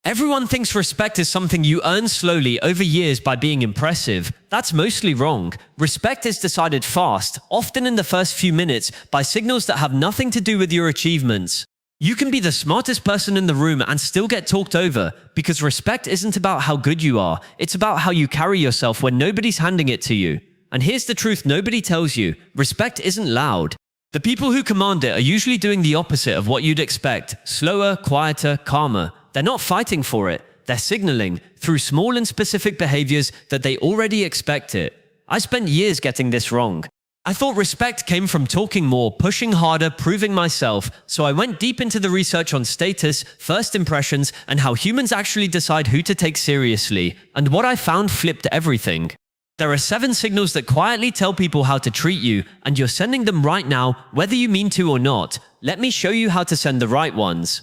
Everyone thinks respect is something you earn slowly over years by being impressive. That's mostly wrong. Respect is decided fast, often in the first few minutes, by signals that have nothing to do with your achievements. You can be the smartest person in the room and still get talked over, because respect isn't about how good you are, it's about how you carry yourself when nobody's handing it to you. And here's the truth nobody tells you: respect isn't loud. The people who command it are usually doing the opposite of what you'd expect: slower, quieter, calmer. They're not fighting for it, they're signaling, through small and specific behaviors, that they already expect it. I spent years getting this wrong. I thought respect came from talking more, pushing harder, proving myself, so I went deep into the research on status, first impressions, and how humans actually decide who to take seriously. And what I found flipped everything. There are 7 signals that quietly tell people how to treat you, and you're sending them right now, whether you mean to or not. Let me show you how to send the right ones.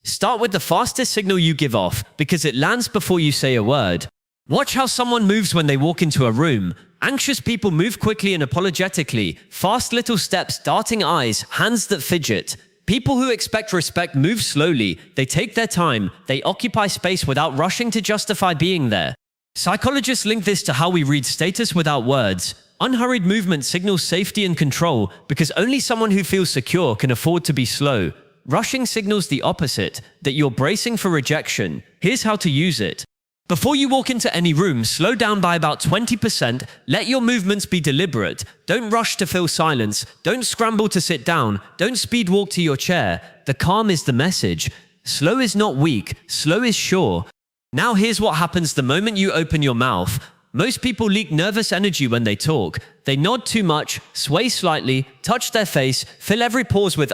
Start with the fastest signal you give off, because it lands before you say a word. Watch how someone moves when they walk into a room. Anxious people move quickly and apologetically, fast little steps, darting eyes, hands that fidget. People who expect respect move slowly, they take their time, they occupy space without rushing to justify being there. Psychologists link this to how we read status without words. Unhurried movement signals safety and control, because only someone who feels secure can afford to be slow. Rushing signals the opposite, that you're bracing for rejection. Here's how to use it. Before you walk into any room, slow down by about 20%, let your movements be deliberate. Don't rush to fill silence, don't scramble to sit down, don't speed walk to your chair. The calm is the message. Slow is not weak, slow is sure. Now here's what happens the moment you open your mouth. Most people leak nervous energy when they talk. They nod too much, sway slightly, touch their face, fill every pause with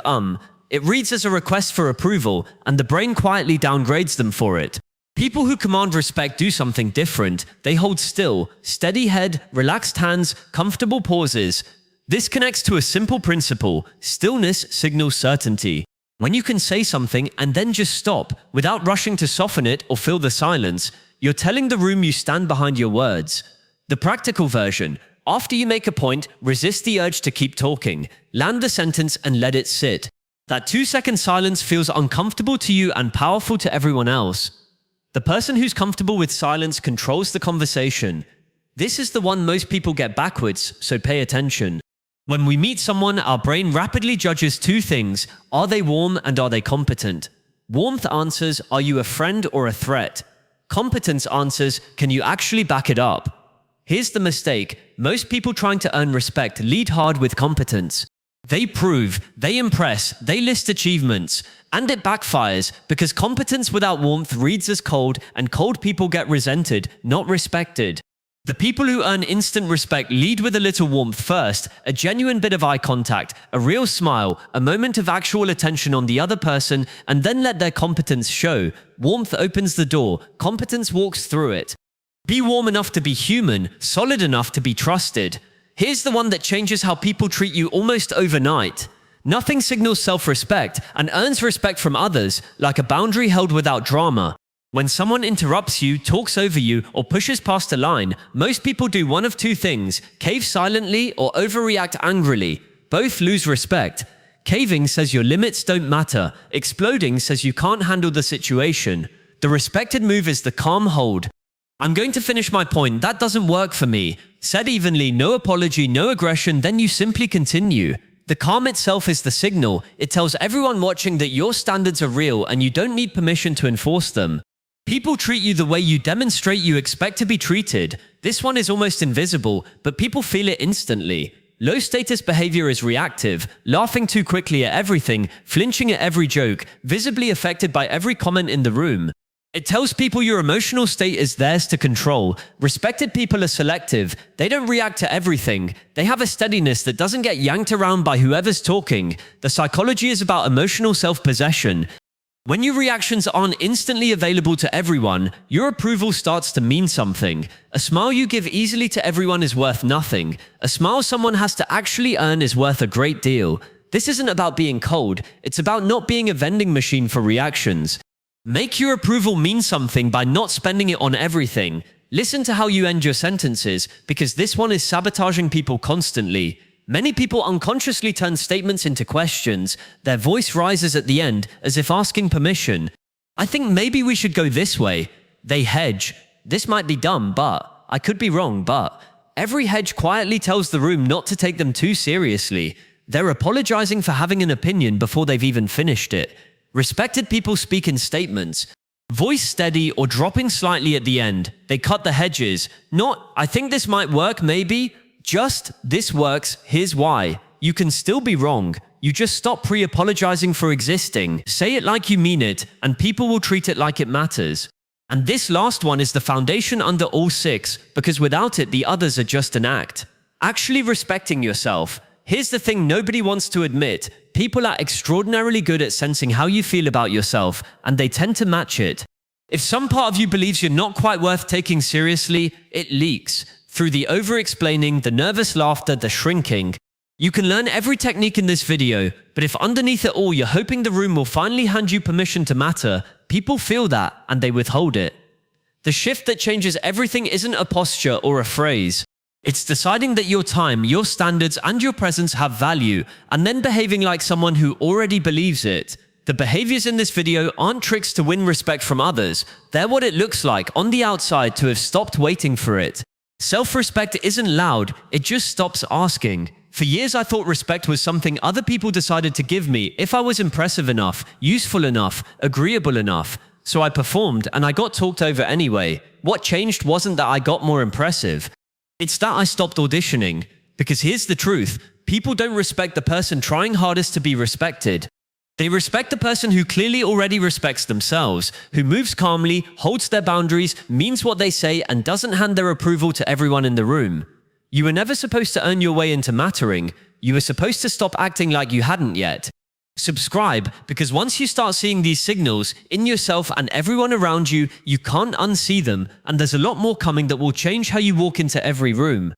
It reads as a request for approval, and the brain quietly downgrades them for it. People who command respect do something different. They hold still, steady head, relaxed hands, comfortable pauses. This connects to a simple principle: stillness signals certainty. When you can say something and then just stop, without rushing to soften it or fill the silence, you're telling the room you stand behind your words. The practical version: after you make a point, resist the urge to keep talking. Land the sentence and let it sit. That 2-second silence feels uncomfortable to you and powerful to everyone else. The person who's comfortable with silence controls the conversation. This is the one most people get backwards, so pay attention. When we meet someone, our brain rapidly judges 2 things: are they warm and are they competent? Warmth answers, are you a friend or a threat? Competence answers, can you actually back it up? Here's the mistake: most people trying to earn respect lead hard with competence. They prove, they impress, they list achievements. And it backfires, because competence without warmth reads as cold, and cold people get resented, not respected. The people who earn instant respect lead with a little warmth first, a genuine bit of eye contact, a real smile, a moment of actual attention on the other person, and then let their competence show. Warmth opens the door, competence walks through it. Be warm enough to be human, solid enough to be trusted. Here's the one that changes how people treat you almost overnight. Nothing signals self-respect and earns respect from others like a boundary held without drama. When someone interrupts you, talks over you, or pushes past a line, most people do one of 2 things: cave silently or overreact angrily. Both lose respect. Caving says your limits don't matter. Exploding says you can't handle the situation. The respected move is the calm hold. I'm going to finish my point. That doesn't work for me. Said evenly, no apology, no aggression, then you simply continue. The calm itself is the signal. It tells everyone watching that your standards are real and you don't need permission to enforce them. People treat you the way you demonstrate you expect to be treated. This one is almost invisible, but people feel it instantly. Low status behavior is reactive, laughing too quickly at everything, flinching at every joke, visibly affected by every comment in the room. It tells people your emotional state is theirs to control. Respected people are selective. They don't react to everything. They have a steadiness that doesn't get yanked around by whoever's talking. The psychology is about emotional self-possession. When your reactions aren't instantly available to everyone, your approval starts to mean something. A smile you give easily to everyone is worth nothing. A smile someone has to actually earn is worth a great deal. This isn't about being cold. It's about not being a vending machine for reactions. Make your approval mean something by not spending it on everything. Listen to how you end your sentences, because this one is sabotaging people constantly. Many people unconsciously turn statements into questions. Their voice rises at the end, as if asking permission. I think maybe we should go this way. They hedge. This might be dumb, but I could be wrong, but every hedge quietly tells the room not to take them too seriously. They're apologizing for having an opinion before they've even finished it. Respected people speak in statements. Voice steady or dropping slightly at the end. They cut the hedges. Not, I think this might work maybe. Just, this works, here's why. You can still be wrong. You just stop pre-apologizing for existing. Say it like you mean it, and people will treat it like it matters. And this last one is the foundation under all 6, because without it, the others are just an act. Actually respecting yourself. Here's the thing nobody wants to admit. People are extraordinarily good at sensing how you feel about yourself, and they tend to match it. If some part of you believes you're not quite worth taking seriously, it leaks. Through the over-explaining, the nervous laughter, the shrinking. You can learn every technique in this video, but if underneath it all you're hoping the room will finally hand you permission to matter, people feel that, and they withhold it. The shift that changes everything isn't a posture or a phrase. It's deciding that your time, your standards, and your presence have value, and then behaving like someone who already believes it. The behaviors in this video aren't tricks to win respect from others. They're what it looks like on the outside to have stopped waiting for it. Self-respect isn't loud, it just stops asking. For years I thought respect was something other people decided to give me if I was impressive enough, useful enough, agreeable enough. So I performed and I got talked over anyway. What changed wasn't that I got more impressive. It's that I stopped auditioning. Because here's the truth, people don't respect the person trying hardest to be respected. They respect the person who clearly already respects themselves, who moves calmly, holds their boundaries, means what they say, and doesn't hand their approval to everyone in the room. You were never supposed to earn your way into mattering. You were supposed to stop acting like you hadn't yet. Subscribe, because once you start seeing these signals in yourself and everyone around you, you can't unsee them, and there's a lot more coming that will change how you walk into every room.